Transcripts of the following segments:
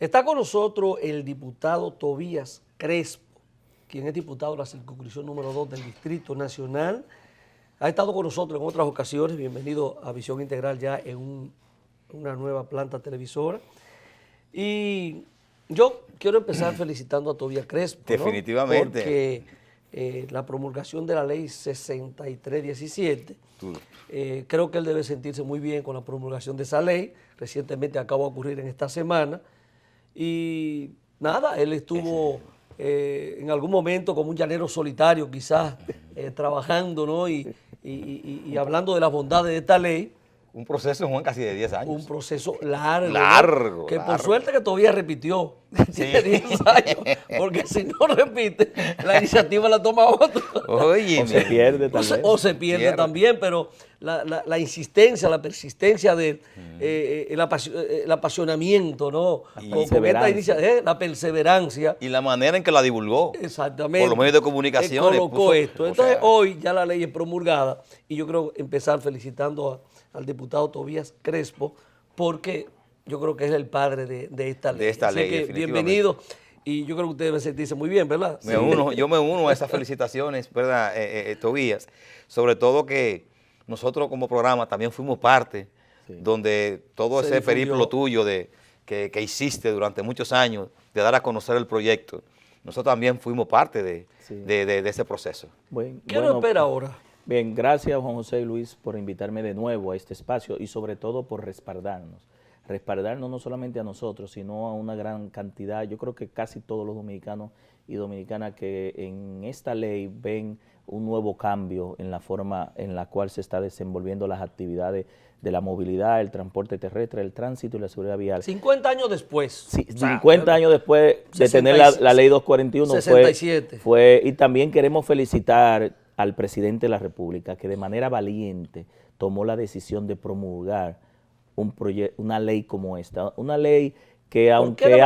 Está con nosotros el diputado Tobías Crespo, quien es diputado de la circunscripción número 2 del Distrito Nacional. Ha estado con nosotros en otras ocasiones. Bienvenido a Visión Integral ya en una nueva planta televisora. Y yo quiero empezar felicitando a Tobías Crespo, definitivamente, ¿no? Porque la promulgación de la ley 6317, creo que él debe sentirse muy bien con la promulgación de esa ley. Recientemente acaba de ocurrir en esta semana. Y nada, él estuvo en algún momento como un llanero solitario, quizás trabajando, ¿no? y hablando de las bondades de esta ley. Un proceso, Juan, casi de 10 años. Un proceso largo. Largo. Que por suerte que todavía repitió. Sí. Tiene 10 años. Porque si no repite, la iniciativa la toma otro. Oye, o se pierde tal vez. O se pierde también, pero la insistencia, la persistencia de el apasionamiento, ¿no? Con esta iniciativa, la perseverancia. Y la manera en que la divulgó. Exactamente. Por los medios de comunicación. Colocó esto. Entonces, hoy ya la ley es promulgada y yo creo empezar felicitando al diputado Tobías Crespo, porque yo creo que es el padre de esta ley. De esta Así ley, que bienvenido, y yo creo que ustedes deben sentirse muy bien, ¿verdad? Yo me uno a esas felicitaciones, ¿verdad, Tobías? Sobre todo que nosotros como programa también fuimos parte, donde todo ese periplo tuyo que hiciste durante muchos años, de dar a conocer el proyecto, nosotros también fuimos parte de ese proceso. ¿Qué nos espera ahora? Bien, gracias Juan José y Luis por invitarme de nuevo a este espacio y sobre todo por respaldarnos no solamente a nosotros, sino a una gran cantidad, yo creo que casi todos los dominicanos y dominicanas que en esta ley ven un nuevo cambio en la forma en la cual se está desenvolviendo las actividades de la movilidad, el transporte terrestre, el tránsito y la seguridad vial. 50 años después. Sí, 50 años después de tener la ley 241 67. Y también queremos felicitar al presidente de la República, que de manera valiente tomó la decisión de promulgar una ley como esta, una ley que aunque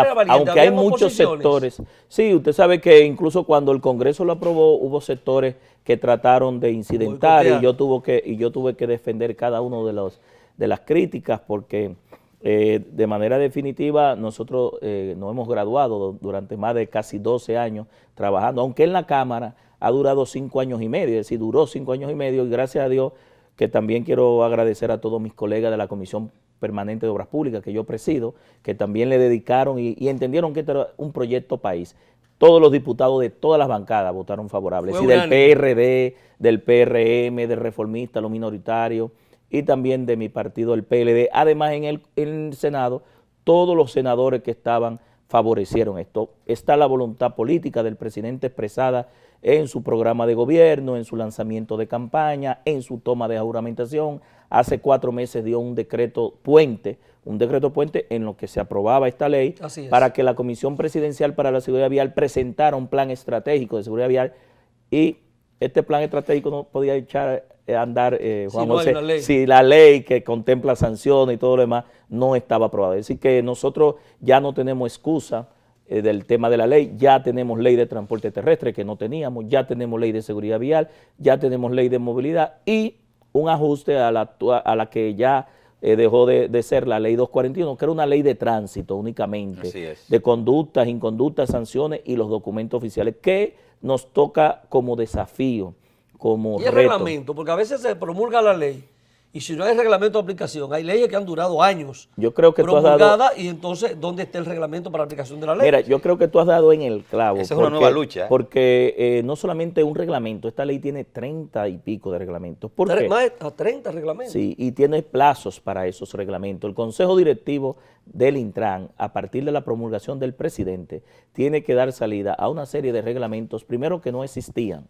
hay muchos sectores, sí, usted sabe que incluso cuando el Congreso lo aprobó, hubo sectores que trataron de incidentar y yo tuve que defender cada uno de las críticas porque de manera definitiva nosotros nos hemos graduado durante más de casi 12 años trabajando, aunque en la Cámara ha durado 5 años y medio, es decir, duró 5 años y medio y gracias a Dios que también quiero agradecer a todos mis colegas de la Comisión Permanente de Obras Públicas que yo presido, que también le dedicaron y entendieron que este era un proyecto país. Todos los diputados de todas las bancadas votaron favorables, y del PRD, del PRM, del Reformista, los minoritarios y también de mi partido, el PLD. Además, en el Senado, todos los senadores que estaban favorecieron esto. Está la voluntad política del presidente expresada en su programa de gobierno, en su lanzamiento de campaña, en su toma de juramentación. Hace 4 meses dio un decreto puente en lo que se aprobaba esta ley para que la Comisión Presidencial para la Seguridad Vial presentara un plan estratégico de seguridad vial y este plan estratégico no podía echar a andar, Juan José, si la ley que contempla sanciones y todo lo demás no estaba aprobada. Es decir que nosotros ya no tenemos excusa del tema de la ley, ya tenemos ley de transporte terrestre que no teníamos, ya tenemos ley de seguridad vial, ya tenemos ley de movilidad y un ajuste a la que ya dejó de ser la ley 241, que era una ley de tránsito únicamente, de conductas, inconductas, sanciones y los documentos oficiales, que nos toca como desafío, como reto. Y el reglamento, porque a veces se promulga la ley y si no hay reglamento de aplicación, hay leyes que han durado años yo creo que promulgadas y entonces, ¿dónde está el reglamento para la aplicación de la ley? Mira, yo creo que tú has dado en el clavo. Esa es una nueva lucha. Porque no solamente un reglamento, esta ley tiene 30 y pico de reglamentos. ¿Por qué? Más de 30 reglamentos. Sí, y tiene plazos para esos reglamentos. El Consejo Directivo del Intran, a partir de la promulgación del presidente, tiene que dar salida a una serie de reglamentos, primero que no existían,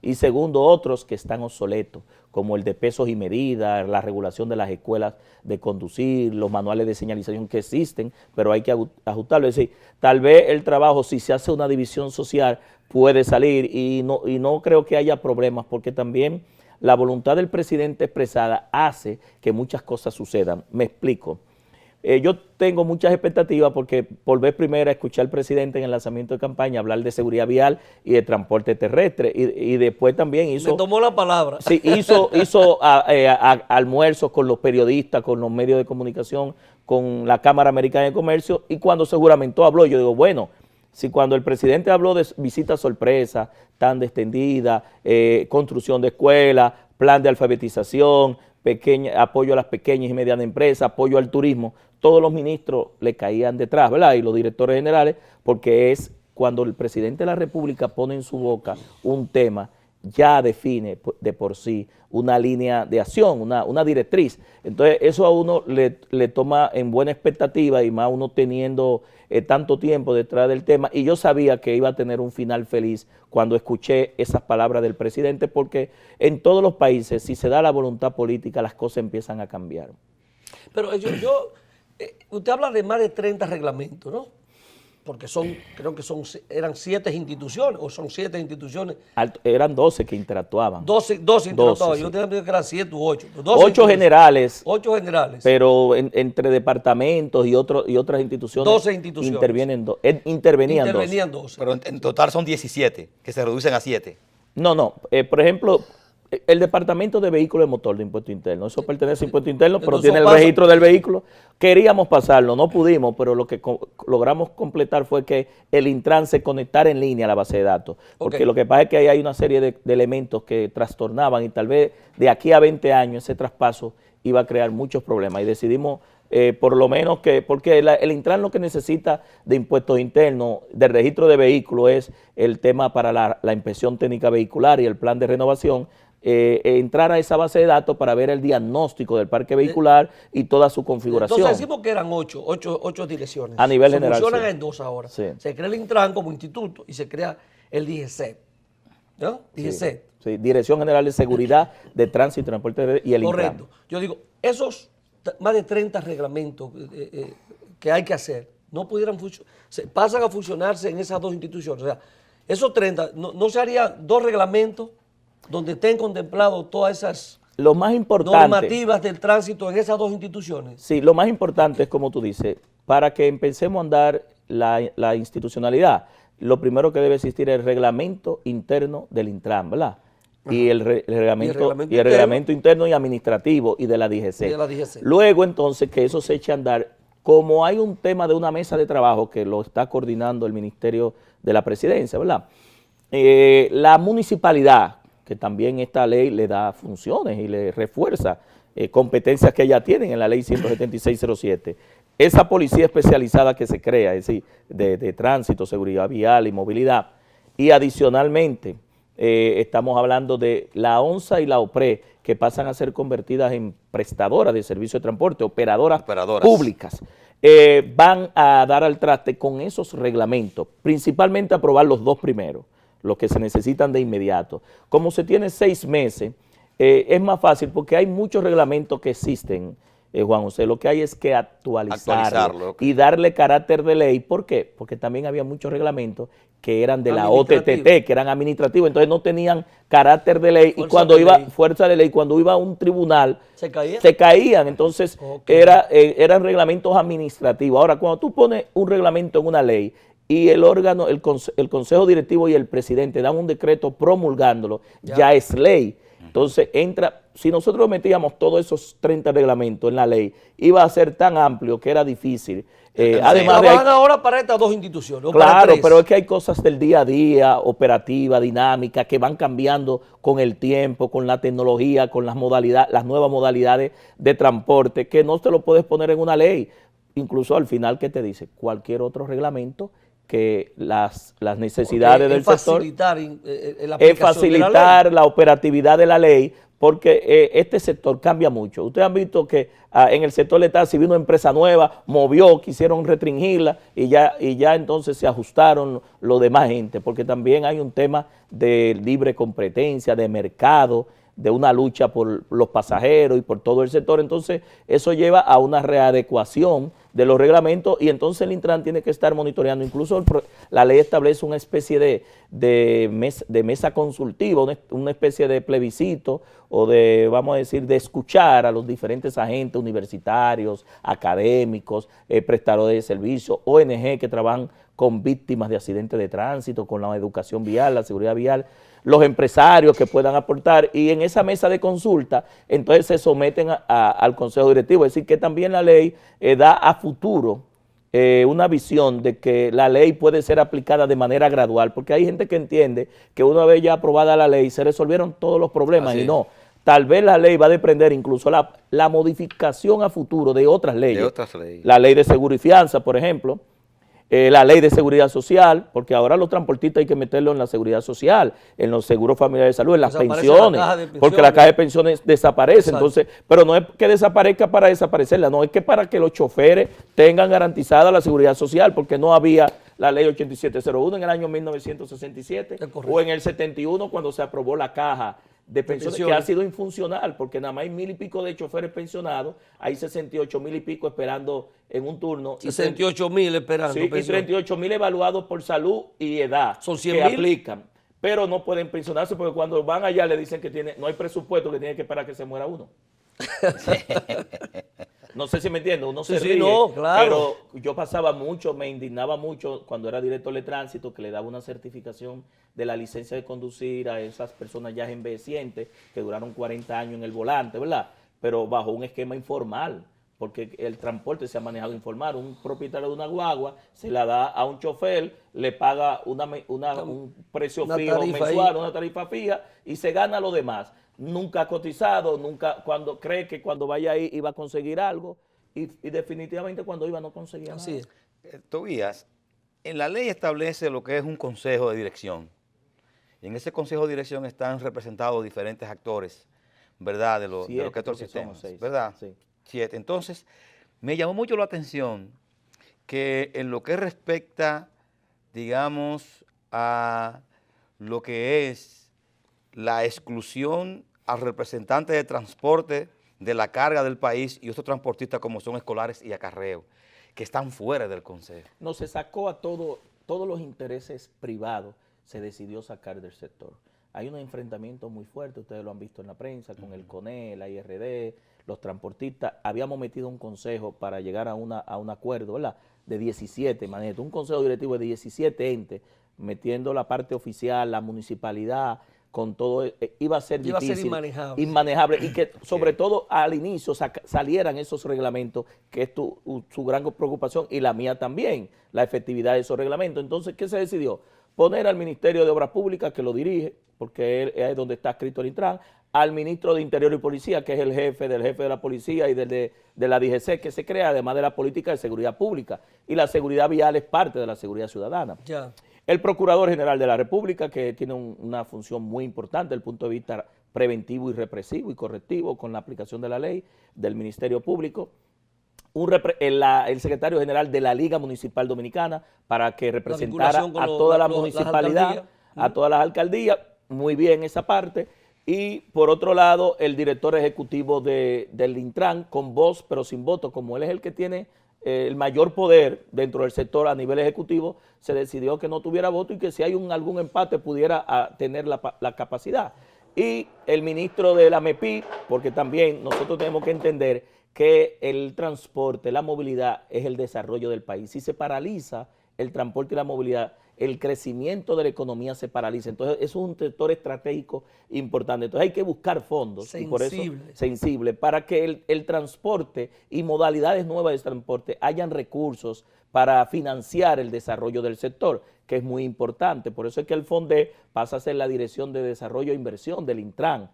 y segundo, otros que están obsoletos, como el de pesos y medidas, la regulación de las escuelas de conducir, los manuales de señalización que existen, pero hay que ajustarlo. Es decir, tal vez el trabajo, si se hace una división social, puede salir y no creo que haya problemas, porque también la voluntad del presidente expresada hace que muchas cosas sucedan. Me explico. yo tengo muchas expectativas porque por vez primera escuché al presidente en el lanzamiento de campaña hablar de seguridad vial y de transporte terrestre y después también hizo... Me tomó la palabra. Sí, hizo almuerzos con los periodistas, con los medios de comunicación, con la Cámara Americana de Comercio y cuando se juramentó habló, yo digo, bueno, si cuando el presidente habló de visita sorpresa, tan extendida, construcción de escuelas, plan de alfabetización, apoyo a las pequeñas y medianas empresas, apoyo al turismo, todos los ministros le caían detrás, ¿verdad? Y los directores generales, porque es cuando el presidente de la República pone en su boca un tema, ya define de por sí una línea de acción, una directriz. Entonces eso a uno le toma en buena expectativa y más uno teniendo tanto tiempo detrás del tema, y yo sabía que iba a tener un final feliz cuando escuché esas palabras del presidente, porque en todos los países, si se da la voluntad política, las cosas empiezan a cambiar. Pero usted habla de más de 30 reglamentos, ¿no? Porque creo que eran 7 instituciones, o son 7 instituciones. Eran 12 que interactuaban. 12 interactuaban, sí. Yo tenía entendido que eran 7 u 8. 8 generales. 8 generales. Pero entre departamentos y otras instituciones. 12 instituciones. Intervenían 12. Pero en total son 17, que se reducen a 7. No. Por ejemplo, el departamento de vehículos de motor de impuesto interno, eso pertenece a impuesto interno, pero tiene el registro del vehículo. Queríamos pasarlo, no pudimos, pero lo que logramos completar fue que el Intran se conectara en línea a la base de datos. Porque lo que pasa es que ahí hay una serie de elementos que trastornaban y tal vez de aquí a 20 años ese traspaso iba a crear muchos problemas y decidimos por lo menos porque el Intran lo que necesita de impuestos internos, del registro de vehículos, es el tema para la inspección técnica vehicular y el plan de renovación, entrar a esa base de datos para ver el diagnóstico del parque vehicular y toda su configuración. Entonces decimos que eran 8 direcciones. A nivel general. Funcionan sí. en 2 ahora. Sí. Se crea el Intran como instituto y se crea el DGCET. ¿No? DGCET. Sí, Dirección General de Seguridad de Tránsito y Transporte y el Intran. Correcto. Yo digo, esos más de 30 reglamentos que hay que hacer, no pudieran pasan a funcionarse en esas 2 instituciones. O sea, esos 30, no se harían 2 reglamentos donde estén contemplados todas esas lo más importante, normativas del tránsito en esas 2 instituciones. Sí, lo más importante es, como tú dices, para que empecemos a andar la institucionalidad, lo primero que debe existir es el reglamento interno del Intran, ¿verdad? Y el reglamento interno y administrativo y de la DGC. Luego, entonces, que eso se eche a andar, como hay un tema de una mesa de trabajo que lo está coordinando el Ministerio de la Presidencia, ¿verdad? La municipalidad, que también esta ley le da funciones y le refuerza competencias que ya tienen en la ley 17607. Esa policía especializada que se crea, es decir, de tránsito, seguridad vial y movilidad. Y adicionalmente, estamos hablando de la ONSA y la OPRE, que pasan a ser convertidas en prestadoras de servicio de transporte, operadoras públicas. Van a dar al traste con esos reglamentos, principalmente aprobar los 2 primeros, los que se necesitan de inmediato. Como se tiene 6 meses, es más fácil porque hay muchos reglamentos que existen, Juan José. Lo que hay es que actualizarlo y darle carácter de ley. ¿Por qué? Porque también había muchos reglamentos que eran de la OTTT, que eran administrativos, entonces no tenían carácter de ley, y cuando iba fuerza de ley, cuando iba a un tribunal, se caían, entonces eran reglamentos administrativos. Ahora, cuando tú pones un reglamento en una ley, y el órgano, el consejo directivo y el presidente dan un decreto promulgándolo, ya es ley. Entonces entra, si nosotros metíamos todos esos 30 reglamentos en la ley, iba a ser tan amplio que era difícil. Además trabajan ahora para estas 2 instituciones. Claro, pero es que hay cosas del día a día, operativa, dinámica, que van cambiando con el tiempo, con la tecnología, con las nuevas modalidades de transporte, que no te lo puedes poner en una ley. Incluso al final, ¿qué te dice? Cualquier otro reglamento que las necesidades del sector, es facilitar la operatividad de la ley, porque este sector cambia mucho. Ustedes han visto que en el sector letal, si vino una empresa nueva, movió, quisieron restringirla y ya entonces se ajustaron los demás gente, porque también hay un tema de libre competencia, de mercado, de una lucha por los pasajeros y por todo el sector. Entonces, eso lleva a una readecuación de los reglamentos y entonces el Intran tiene que estar monitoreando. Incluso la ley establece una especie de mesa consultiva, una especie de plebiscito o de, vamos a decir, de escuchar a los diferentes agentes universitarios, académicos, prestadores de servicios, ONG que trabajan con víctimas de accidentes de tránsito, con la educación vial, la seguridad vial, los empresarios que puedan aportar, y en esa mesa de consulta entonces se someten al Consejo Directivo. Es decir, que también la ley da a futuro una visión de que la ley puede ser aplicada de manera gradual, porque hay gente que entiende que una vez ya aprobada la ley se resolvieron todos los problemas. Así y no, tal vez la ley va a depender incluso la modificación a futuro de otras leyes. La ley de seguro y fianza, por ejemplo, la ley de seguridad social, porque ahora los transportistas hay que meterlo en la seguridad social, en los seguros familiares de salud, en las pensiones, porque la caja de pensiones desaparece. Exacto. Entonces, pero no es que desaparezca para desaparecerla, no, es que para que los choferes tengan garantizada la seguridad social, porque no había la ley 8701 en el año 1967 o en el 71 cuando se aprobó la caja de pensiones, que ha sido infuncional, porque nada más hay 1000 y pico de choferes pensionados, hay 68,000 y pico esperando en un turno. 68,000 esperando. Sí, y 38,000 evaluados por salud y edad. Son 100,000 que aplican, pero no pueden pensionarse porque cuando van allá le dicen que no hay presupuesto, que tiene que esperar que se muera uno. No sé si me entiendo, uno se ríe, no, claro. Pero yo pasaba mucho, me indignaba mucho cuando era director de tránsito, que le daba una certificación de la licencia de conducir a esas personas ya envejecientes que duraron 40 años en el volante, ¿verdad? Pero bajo un esquema informal, porque el transporte se ha manejado informal. Un propietario de una guagua se la da a un chofer, le paga un precio fijo mensual, una tarifa fija y se gana lo demás. Nunca ha cotizado, nunca, cuando cree que cuando vaya ahí iba a conseguir algo y definitivamente cuando iba no conseguía nada. Así es. Tobías, en la ley establece lo que es un consejo de dirección. Y en ese consejo de dirección están representados diferentes actores, ¿verdad? De lo que es todo el sistema, ¿verdad? Sí. 7. Entonces, me llamó mucho la atención que en lo que respecta, digamos, a lo que es la exclusión al representante de transporte de la carga del país y otros transportistas como son escolares y acarreos, que están fuera del consejo. No, se sacó a todos los intereses privados, se decidió sacar del sector. Hay un enfrentamiento muy fuerte, ustedes lo han visto en la prensa, con el CONE, la IRD, los transportistas. Habíamos metido un consejo para llegar a un acuerdo, ¿verdad? De 17, imagínate, un consejo directivo de 17 entes, metiendo la parte oficial, la municipalidad, con todo, iba a ser difícil, inmanejable, y que sobre todo al inicio salieran esos reglamentos, que es su gran preocupación y la mía también, la efectividad de esos reglamentos. Entonces, ¿qué se decidió? Poner al Ministerio de Obras Públicas, que lo dirige, porque él es donde está escrito el Intran, al Ministro de Interior y Policía, que es el jefe de la policía y de la DGC, que se crea, además de la política de seguridad pública, y la seguridad vial es parte de la seguridad ciudadana. Ya. El Procurador General de la República, que tiene una función muy importante desde el punto de vista preventivo y represivo y correctivo con la aplicación de la ley del Ministerio Público. El secretario general de la Liga Municipal Dominicana para que representara a toda la municipalidad, a todas las alcaldías, muy bien esa parte. Y por otro lado, el director ejecutivo del Intran, con voz pero sin voto, como él es el que tiene el mayor poder dentro del sector a nivel ejecutivo, se decidió que no tuviera voto y que si hay algún empate pudiera tener la capacidad. Y el ministro de la MEPI, porque también nosotros tenemos que entender que el transporte, la movilidad es el desarrollo del país. Si se paraliza el transporte y la movilidad, el crecimiento de la economía se paraliza. Entonces, eso es un sector estratégico importante. Entonces, hay que buscar fondos, y por eso sensible, para que el transporte y modalidades nuevas de transporte hayan recursos para financiar el desarrollo del sector, que es muy importante. Por eso es que el FONDE pasa a ser la Dirección de Desarrollo e Inversión del Intran,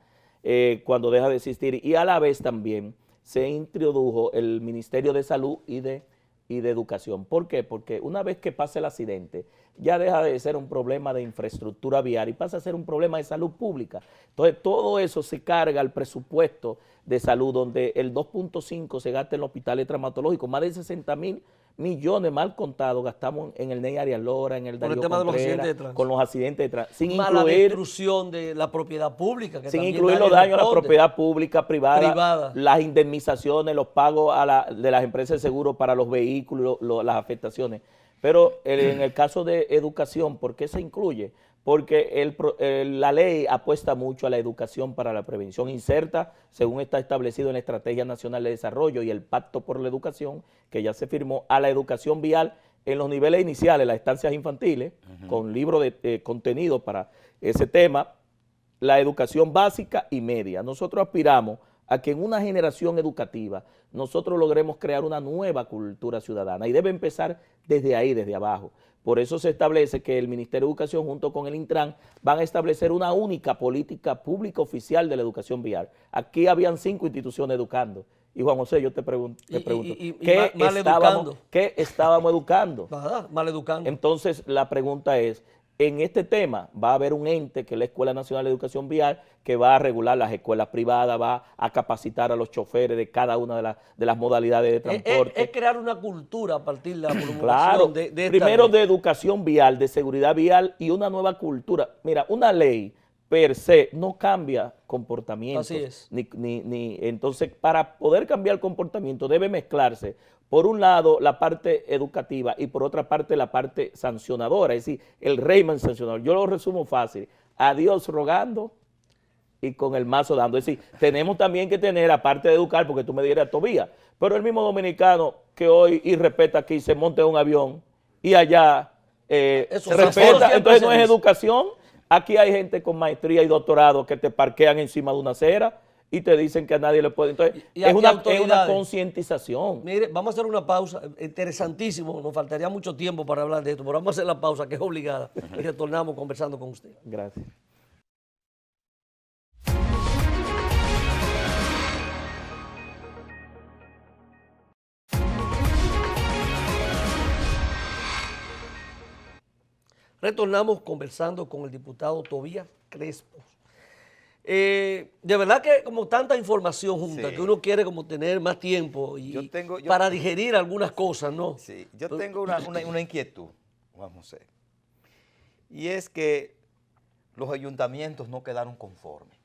cuando deja de existir. Y a la vez también se introdujo el Ministerio de Salud y de Educación. ¿Por qué? Porque una vez que pasa el accidente, ya deja de ser un problema de infraestructura vial y pasa a ser un problema de salud pública. Entonces, todo eso se carga al presupuesto de salud, donde el 2.5 se gasta en los hospitales traumatológicos, más de 60,000 millones mal contados gastamos en el Ney Arias Lora, en el Por el Darío tema de los Contreras, accidentes de tránsito. con los accidentes de tránsito, sin Más la incluir, destrucción de la propiedad pública. Que sin también incluir nadie los daños a la responde. propiedad pública, Privada. las indemnizaciones, los pagos de las empresas de seguro para los vehículos, las afectaciones. Pero en el caso de educación, ¿por qué se incluye? Porque la ley apuesta mucho a la educación para la prevención, inserta, según está establecido en la Estrategia Nacional de Desarrollo y el Pacto por la Educación, que ya se firmó, a la educación vial en los niveles iniciales, las estancias infantiles, con libros de contenido para ese tema, la educación básica y media. Nosotros aspiramos a que en una generación educativa nosotros logremos crear una nueva cultura ciudadana y debe empezar desde ahí, desde abajo. Por eso se establece que el Ministerio de Educación junto con el Intran van a establecer una única política pública oficial de la educación vial. Aquí habían 5 instituciones educando. Y Juan José, yo te pregunto, ¿qué estábamos educando? Nada, mal educando. Entonces, la pregunta es, en este tema va a haber un ente, que es la Escuela Nacional de Educación Vial, que va a regular las escuelas privadas, va a capacitar a los choferes de cada una de las modalidades de transporte. Es crear una cultura a partir de la promulgación Claro, de esta primero ley. de educación vial, de seguridad vial y una nueva cultura. Mira, una ley per se no cambia comportamientos. Así es. Entonces, para poder cambiar comportamiento debe mezclarse, por un lado, la parte educativa y por otra parte, la parte sancionadora, es decir, el régimen sancionador. Yo lo resumo fácil, a Dios rogando y con el mazo dando. Es decir, tenemos también que tener, aparte de educar, porque tú me dirás, Tobías, pero el mismo dominicano que hoy irrespeta aquí, se monta en un avión y allá respeta, entonces no es educación. Aquí hay gente con maestría y doctorado que te parquean encima de una acera y te dicen que a nadie le puede. Entonces, es una concientización. Mire, vamos a hacer una pausa, interesantísimo, nos faltaría mucho tiempo para hablar de esto, pero vamos a hacer la pausa que es obligada y retornamos conversando con usted. Gracias. Retornamos conversando con el diputado Tobías Crespo. De verdad que como tanta información junta, Sí. que uno quiere como tener más tiempo y para digerir algunas cosas, ¿no? Sí, yo tengo una inquietud, Juan José, y es que los ayuntamientos no quedaron conformes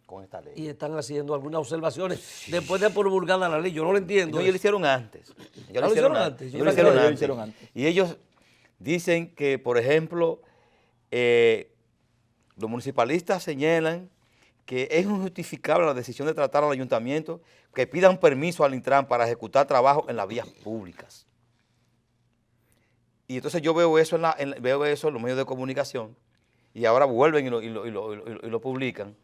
con esta ley. Y están haciendo algunas observaciones después de promulgada la ley. Yo no lo entiendo. No, ellos lo hicieron antes. Ellos lo hicieron antes. Ellos lo hicieron antes. Y ellos dicen que, por ejemplo, los municipalistas señalan que es injustificable la decisión de tratar al ayuntamiento que pidan permiso al Intran para ejecutar trabajo en las vías públicas. Y entonces yo veo eso veo eso en los medios de comunicación y ahora vuelven y lo publican.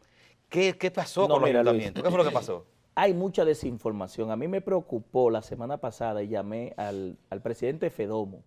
¿Qué pasó con el ayuntamiento? ¿Qué fue lo que pasó? Hay mucha desinformación. A mí me preocupó la semana pasada y llamé al presidente Fedomo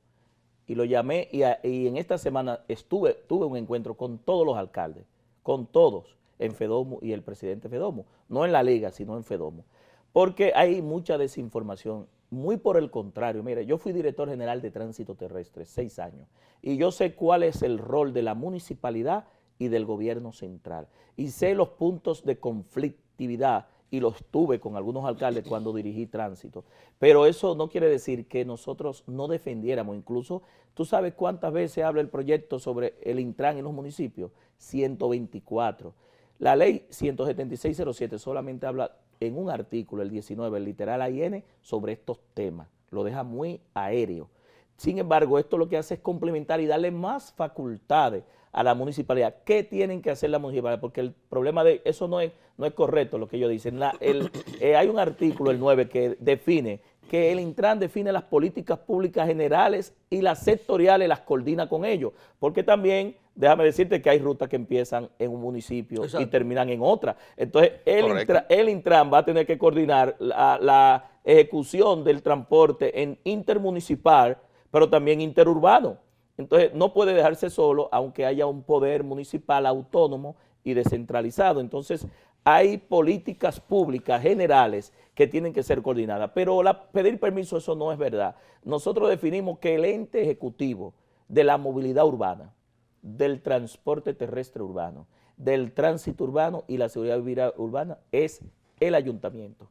y lo llamé y en esta semana tuve un encuentro con todos los alcaldes, con todos en Fedomo y el presidente Fedomo, no en la liga, sino en Fedomo, porque hay mucha desinformación. Muy por el contrario, mire, yo fui director general de Tránsito Terrestre 6 años y yo sé cuál es el rol de la municipalidad y del gobierno central y sé los puntos de conflictividad y los tuve con algunos alcaldes cuando dirigí tránsito, pero eso no quiere decir que nosotros no defendiéramos. Incluso tú sabes cuántas veces habla el proyecto sobre el Intran en los municipios, 124. La ley 17607 solamente habla en un artículo, el 19, el literal AIN, sobre estos temas. Lo deja muy aéreo. Sin embargo, esto lo que hace es complementar y darle más facultades a la municipalidad. ¿Qué tienen que hacer la municipalidad? Porque el problema de eso no es correcto lo que ellos dicen. Hay un artículo, el 9, que define que el Intran define las políticas públicas generales y las sectoriales las coordina con ellos. Porque también, déjame decirte que hay rutas que empiezan en un municipio y terminan en otra. Entonces, el Intran va a tener que coordinar la ejecución del transporte en intermunicipal, pero también interurbano. Entonces, no puede dejarse solo, aunque haya un poder municipal autónomo y descentralizado. Entonces, hay políticas públicas generales que tienen que ser coordinadas, pero pedir permiso, eso no es verdad. Nosotros definimos que el ente ejecutivo de la movilidad urbana, del transporte terrestre urbano, del tránsito urbano y la seguridad vial urbana es el ayuntamiento.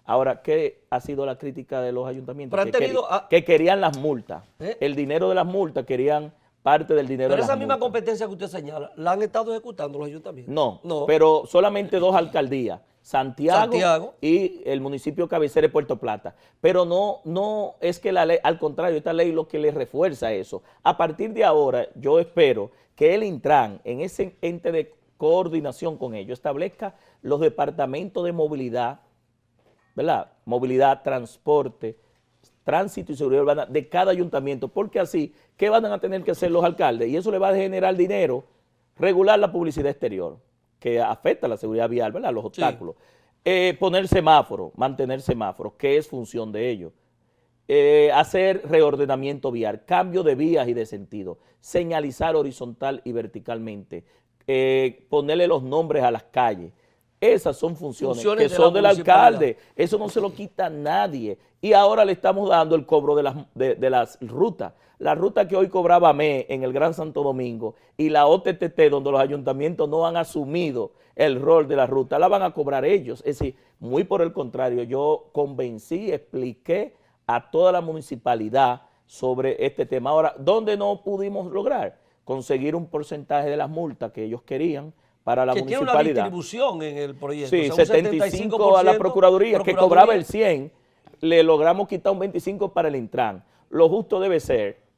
Ahora, ¿qué ha sido la crítica de los ayuntamientos? Pero han tenido... Que querían las multas. El dinero de las multas, querían parte del dinero de las multas. Pero esa misma competencia que usted señala, ¿la han estado ejecutando los ayuntamientos? No, pero solamente 2 alcaldías, Santiago y el municipio cabecera de Puerto Plata. Pero no es que la ley, al contrario, esta ley lo que le refuerza eso. A partir de ahora, yo espero que el Intran, en ese ente de coordinación con ellos, establezca los departamentos de movilidad, ¿verdad? Movilidad, transporte, tránsito y seguridad urbana de cada ayuntamiento, porque así, ¿qué van a tener que hacer los alcaldes? Y eso le va a generar dinero, regular la publicidad exterior, que afecta a la seguridad vial, ¿verdad? Los obstáculos. Sí. Poner semáforos, mantener semáforos, que es función de ellos. Hacer reordenamiento vial, cambio de vías y de sentido, señalizar horizontal y verticalmente, ponerle los nombres a las calles. Esas son funciones que son del alcalde, eso no se lo quita nadie. Y ahora le estamos dando el cobro de las rutas. La ruta que hoy cobraba ME en el Gran Santo Domingo y la OTTT, donde los ayuntamientos no han asumido el rol de la ruta, la van a cobrar ellos. Es decir, muy por el contrario, yo convencí, expliqué a toda la municipalidad sobre este tema. Ahora, ¿dónde no pudimos lograr? Conseguir un porcentaje de las multas que ellos querían para la municipalidad. Tiene una distribución en el proyecto. Sí, o sea, 75 a la Procuraduría, que cobraba el 100, le logramos quitar un 25 para el Intran. Lo justo debe ser.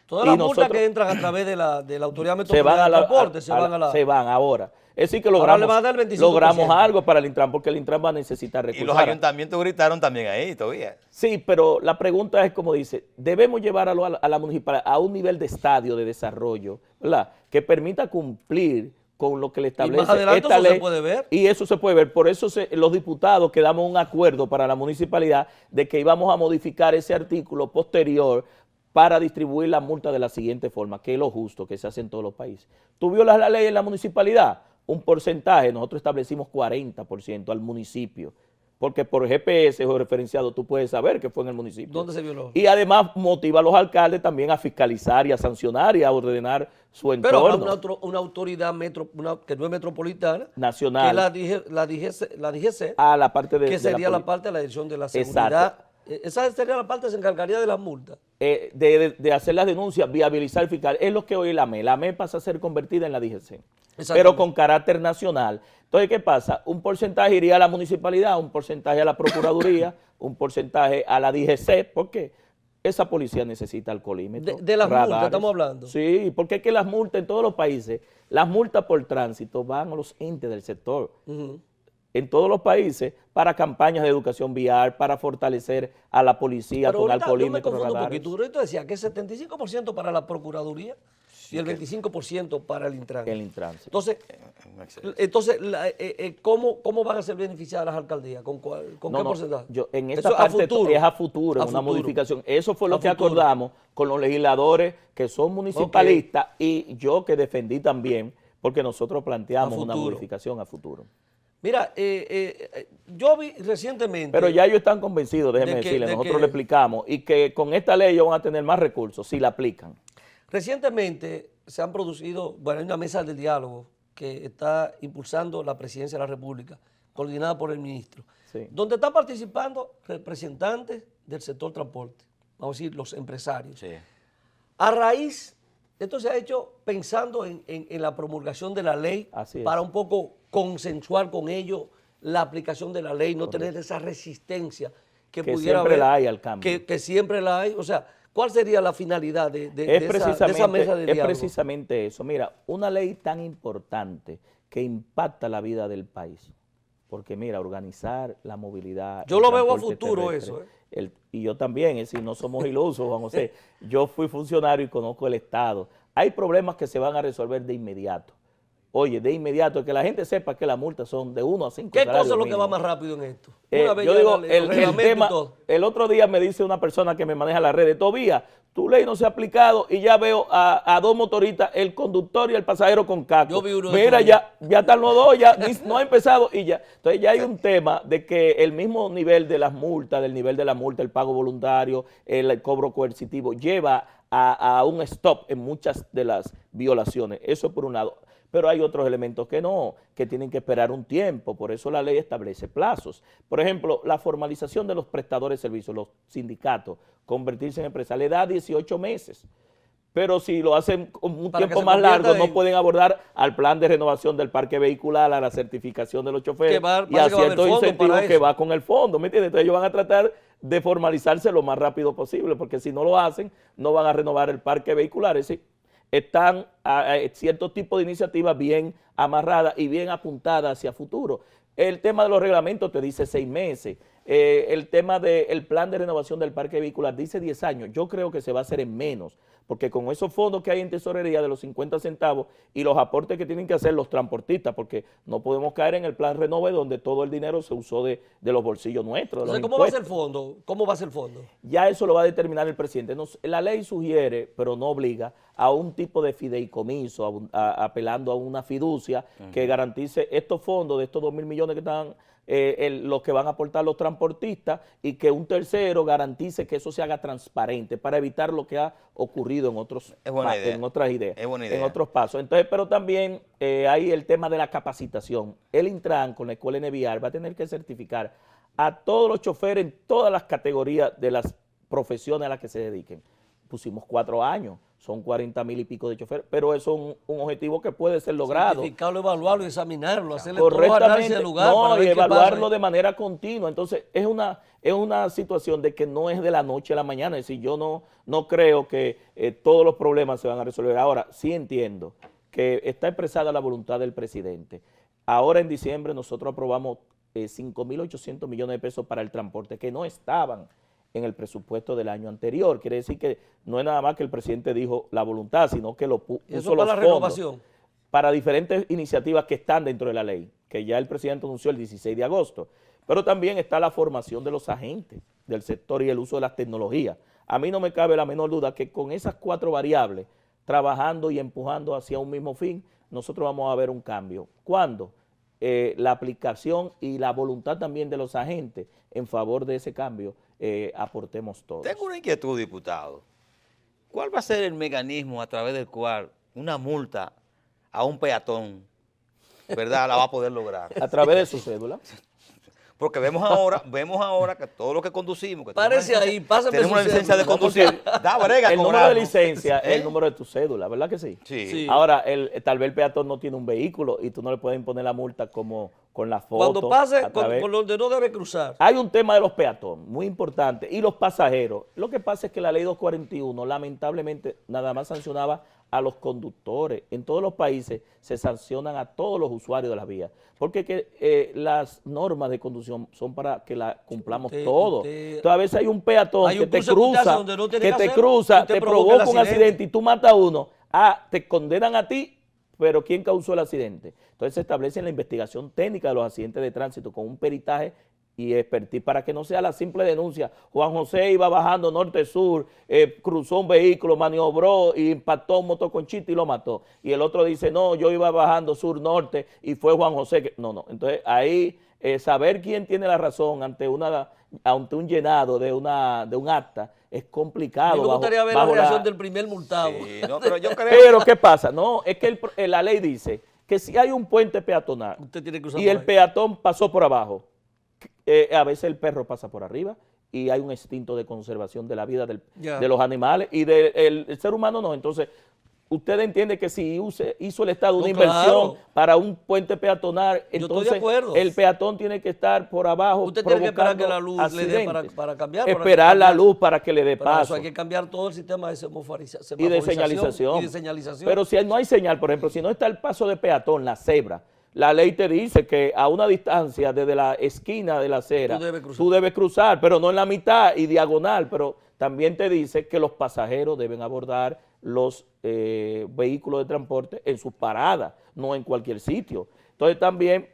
Todas las multas que entran a través de la Autoridad Metropolitana de Transporte se van ahora. Es decir que logramos algo para el Intran, porque el Intran va a necesitar recursos. Y los ayuntamientos gritaron también ahí todavía. Sí, pero la pregunta es, como dice, debemos llevarlo a la municipalidad a un nivel de estadio de desarrollo, ¿verdad? Que permita cumplir con lo que le establece y más adelante esta ley. Se puede ver. Y eso se puede ver. Por eso los diputados quedamos un acuerdo para la municipalidad de que íbamos a modificar ese artículo posterior para distribuir la multa de la siguiente forma, que es lo justo que se hace en todos los países. Tú violas la ley en la municipalidad, un porcentaje, nosotros establecimos 40% al municipio, porque por GPS o referenciado tú puedes saber que fue en el municipio. ¿Dónde se violó? Y además motiva a los alcaldes también a fiscalizar y a sancionar y a ordenar su entorno. Pero una autoridad que no es metropolitana, nacional, que la DGC, a la parte de, que sería la parte de la Dirección de la Seguridad. Exacto. Esa sería la parte que se encargaría de las multas. De hacer las denuncias, viabilizar, fiscal, es lo que hoy la ME. La ME pasa a ser convertida en la DGC, pero con carácter nacional. Entonces, ¿qué pasa? Un porcentaje iría a la municipalidad, un porcentaje a la Procuraduría, un porcentaje a la DGC, porque esa policía necesita alcoholímetro. De las multas estamos hablando. Sí, porque es que las multas en todos los países, las multas por tránsito van a los entes del sector. En todos los países, para campañas de educación vial, para fortalecer a la policía con alcoholímetros, radares. Yo me confundo un poquito. Ahorita decía que 75% para la Procuraduría y el 25% para el Intran. El Intran, sí. Entonces ¿cómo van a ser beneficiadas las alcaldías? ¿Con qué porcentaje? En esta parte es a futuro, una modificación. Eso fue lo que acordamos con los legisladores que son municipalistas y yo que defendí también, porque nosotros planteamos una modificación a futuro. Mira, yo vi recientemente... Pero ya ellos están convencidos, déjenme decirles, nosotros le explicamos, y que con esta ley ellos van a tener más recursos si la aplican. Recientemente se han producido, hay una mesa de diálogo que está impulsando la Presidencia de la República, coordinada por el ministro, donde están participando representantes del sector transporte, vamos a decir, los empresarios. Sí. A raíz, esto se ha hecho pensando en la promulgación de la ley para un poco consensuar con ellos la aplicación de la ley, no tener esa resistencia que pudiera haber. Que siempre la hay al cambio. Que siempre la hay. O sea, ¿cuál sería la finalidad de esa mesa de diálogo? Es precisamente eso. Mira, una ley tan importante que impacta la vida del país. Porque mira, organizar la movilidad. Yo lo veo a futuro terrestre, eso. Y yo también, es decir, no somos ilusos, Juan José. Yo fui funcionario y conozco el Estado. Hay problemas que se van a resolver de inmediato. Oye, de inmediato, que la gente sepa que las multas son de 1 a 5 ¿Qué cosa es lo que va más rápido en esto? Yo digo, el tema, el otro día me dice una persona que me maneja las redes, Tobías, tu ley no se ha aplicado y ya veo a 2 motoristas, el conductor y el pasajero con casco. Yo vi uno. Mira, ya están los 2, ya no ha empezado y ya. Entonces ya hay un tema de que el mismo nivel de las multas, del nivel de la multa, el pago voluntario, el cobro coercitivo, lleva a un stop en muchas de las violaciones. Eso por un lado. Pero hay otros elementos que no, que tienen que esperar un tiempo. Por eso la ley establece plazos. Por ejemplo, la formalización de los prestadores de servicios, los sindicatos, convertirse en empresa, le da 18 meses. Pero si lo hacen con un tiempo más largo, no pueden abordar al plan de renovación del parque vehicular, a la certificación de los choferes y a ciertos incentivos que va con el fondo, ¿me entiendes? Entonces ellos van a tratar de formalizarse lo más rápido posible, porque si no lo hacen, no van a renovar el parque vehicular. Es decir, están a cierto tipo de iniciativas bien amarradas y bien apuntadas hacia futuro. El tema de los reglamentos te dice 6 meses. El tema del plan de renovación del parque vehicular dice 10 años. Yo creo que se va a hacer en menos, porque con esos fondos que hay en tesorería de los 50 centavos y los aportes que tienen que hacer los transportistas, porque no podemos caer en el plan Renove donde todo el dinero se usó de los bolsillos nuestros. Entonces, ¿cómo va a ser el fondo? ¿Cómo va a ser el fondo? Ya eso lo va a determinar el presidente. La ley sugiere, pero no obliga, a un tipo de fideicomiso, apelando a una fiducia que garantice estos fondos de estos 2.000 millones que están los que van a aportar los transportistas, y que un tercero garantice que eso se haga transparente para evitar lo que ha ocurrido en otras ideas, en otros pasos. Entonces, pero también hay el tema de la capacitación. El Intran con la escuela NVIAR va a tener que certificar a todos los choferes en todas las categorías de las profesiones a las que se dediquen. Pusimos 4 años, son 40.000 y pico de choferes, pero eso es un objetivo que puede ser logrado. Certificarlo, evaluarlo, examinarlo, hacerle todos los análisis del lugar. No, y evaluarlo de manera continua. Entonces, es una situación de que no es de la noche a la mañana. Es decir, yo no creo que todos los problemas se van a resolver. Ahora, sí entiendo que está expresada la voluntad del presidente. Ahora en diciembre nosotros aprobamos 5.800 millones de pesos para el transporte, que no estaban en el presupuesto del año anterior. Quiere decir que no es nada más que el presidente dijo la voluntad, sino que lo puso los fondos. ¿Eso para la renovación? Para diferentes iniciativas que están dentro de la ley, que ya el presidente anunció el 16 de agosto. Pero también está la formación de los agentes del sector y el uso de las tecnologías. A mí no me cabe la menor duda que con esas 4 variables, trabajando y empujando hacia un mismo fin, nosotros vamos a ver un cambio. ¿Cuándo? La aplicación y la voluntad también de los agentes en favor de ese cambio, aportemos todos. Tengo una inquietud, diputado. ¿Cuál va a ser el mecanismo a través del cual una multa a un peatón, ¿verdad?, la va a poder lograr? A través de su cédula. Porque vemos ahora que todo lo que conducimos, que parece ahí, pásame tenemos una licencia de conducir, da brega el número de licencia es el número de tu cédula, ¿verdad que sí? Sí. Ahora, tal vez el peatón no tiene un vehículo y tú no le puedes imponer la multa como con la foto. Cuando pase por donde no debe cruzar. Hay un tema de los peatones, muy importante, y los pasajeros. Lo que pasa es que la ley 241 lamentablemente nada más sancionaba a los conductores. En todos los países se sancionan a todos los usuarios de las vías, porque las normas de conducción son para que las cumplamos todos. Entonces a veces hay un peatón que te cruza, te provoca un accidente y tú matas a uno, te condenan a ti, pero ¿quién causó el accidente? Entonces se establece en la investigación técnica de los accidentes de tránsito con un peritaje y expertise, para que no sea la simple denuncia. Juan José iba bajando norte-sur, cruzó un vehículo, maniobró y impactó un motoconchito y lo mató. Y el otro dice, no, yo iba bajando sur-norte y fue Juan José. No. Entonces ahí saber quién tiene la razón ante un llenado de un acta es complicado. Me gustaría ver la reacción del primer multado. Sí, no, pero yo creo... Pero ¿qué pasa? No, es que la ley dice que si hay un puente peatonal y el peatón pasó por abajo, a veces el perro pasa por arriba y hay un instinto de conservación de la vida de los animales y del ser humano no. Entonces, usted entiende que si hizo el Estado una inversión para un puente peatonal, entonces el peatón tiene que estar por abajo. Usted tiene que esperar que la luz le dé para cambiar. Esperar la luz para que le dé paso. Eso hay que cambiar todo el sistema de semaforización y de señalización. Pero si no hay señal, por ejemplo, si no está el paso de peatón, la cebra, la ley te dice que a una distancia desde la esquina de la acera tú debes cruzar, pero no en la mitad y diagonal, pero también te dice que los pasajeros deben abordar los vehículos de transporte en sus paradas, no en cualquier sitio. Entonces también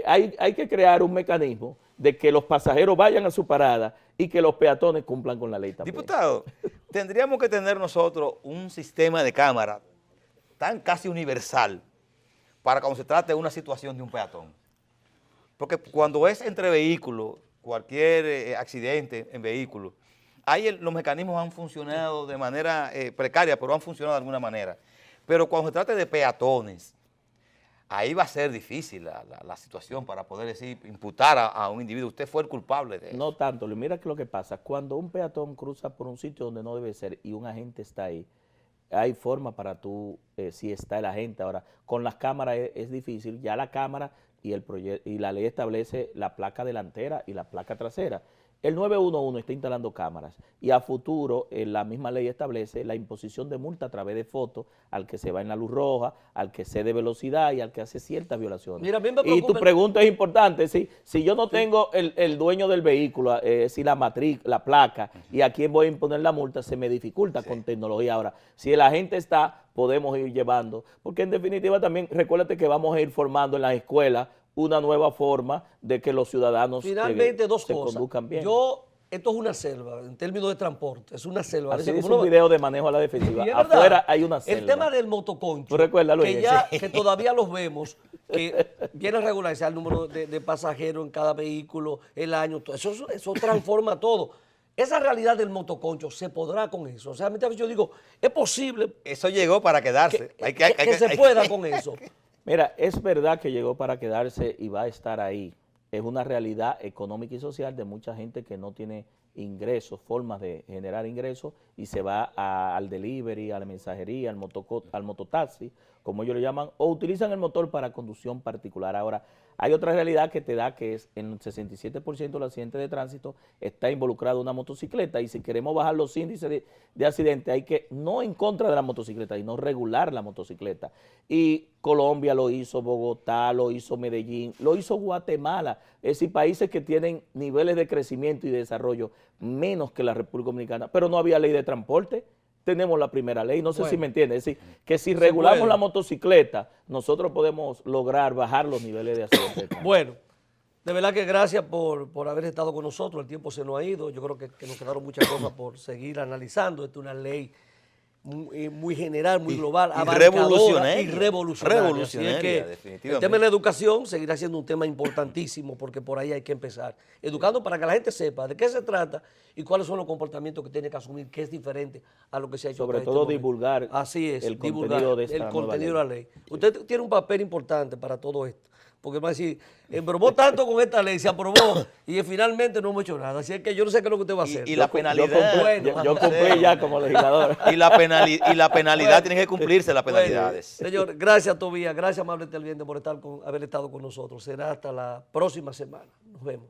hay que crear un mecanismo de que los pasajeros vayan a su parada y que los peatones cumplan con la ley también. Diputado, tendríamos que tener nosotros un sistema de cámara tan casi universal para cuando se trate de una situación de un peatón. Porque cuando es entre vehículos, cualquier accidente en vehículo, los mecanismos han funcionado de manera precaria, pero han funcionado de alguna manera. Pero cuando se trata de peatones, ahí va a ser difícil la situación para poder decir, imputar a un individuo, usted fue el culpable de eso. No tanto, mira que lo que pasa, cuando un peatón cruza por un sitio donde no debe ser y un agente está ahí, hay forma para tú, si está el agente. Ahora, con las cámaras es difícil, ya la cámara y la ley establece la placa delantera y la placa trasera. El 911 está instalando cámaras y a futuro la misma ley establece la imposición de multa a través de fotos al que se va en la luz roja, al que cede velocidad y al que hace ciertas violaciones. Mira, a mí me y tu preocupa- pregunta es importante, si yo no tengo el dueño del vehículo, si la la placa y a quién voy a imponer la multa, se me dificulta con tecnología. Ahora, si el agente está, podemos ir llevando, porque en definitiva también, recuérdate que vamos a ir formando en las escuelas una nueva forma de que los ciudadanos Finalmente, dos se cosas. conduzcan bien. Esto es una selva, en términos de transporte, es una selva. Así Como dice uno- un video de manejo a la defensiva. Y es verdad. Afuera hay una selva. El tema del motoconcho, ¿Tú recuerdas, Luis? que todavía los vemos, que viene a regularizar el número de pasajeros en cada vehículo, el año, todo eso transforma todo. Esa realidad del motoconcho, ¿se podrá con eso? O sea, muchas veces yo digo, es posible Eso llegó para quedarse. que se pueda con eso. Mira, es verdad que llegó para quedarse y va a estar ahí. Es una realidad económica y social de mucha gente que no tiene ingresos, formas de generar ingresos y se va al delivery, a la mensajería, al mototaxi, como ellos le llaman, o utilizan el motor para conducción particular. Ahora, hay otra realidad que te da que es en el 67% de los accidentes de tránsito está involucrado una motocicleta y si queremos bajar los índices de accidentes hay que no en contra de la motocicleta, sino regular la motocicleta. Y Colombia lo hizo, Bogotá lo hizo, Medellín, lo hizo Guatemala, es decir, países que tienen niveles de crecimiento y de desarrollo menos que la República Dominicana, pero no había ley de transporte. Tenemos la primera ley, no sé si me entiendes, es decir, que si regulamos la motocicleta, nosotros podemos lograr bajar los niveles de accidentes. Bueno, de verdad que gracias por haber estado con nosotros, el tiempo se nos ha ido, yo creo que nos quedaron muchas cosas por seguir analizando, esta es una ley muy general, muy global, abarcadora y revolucionaria. Así es que definitivamente. el tema de la educación seguirá siendo un tema importantísimo porque por ahí hay que empezar. Educando para que la gente sepa de qué se trata y cuáles son los comportamientos que tiene que asumir, que es diferente a lo que se ha hecho. Sobre hasta todo este momento. divulgar Así es, el divulgar contenido de esta el nueva contenido ley. de la ley. Usted tiene un papel importante para todo esto. Porque va a decir, embromó tanto con esta ley, se aprobó y finalmente no hemos hecho nada. Así es que yo no sé qué es lo que usted va a hacer. Y la penalidad. Yo cumplí ya como legislador. Y la penalidad tiene que cumplirse, las Bueno, penalidades. señor, gracias Tobías, gracias amable televidente por haber estado con nosotros. Será hasta la próxima semana. Nos vemos.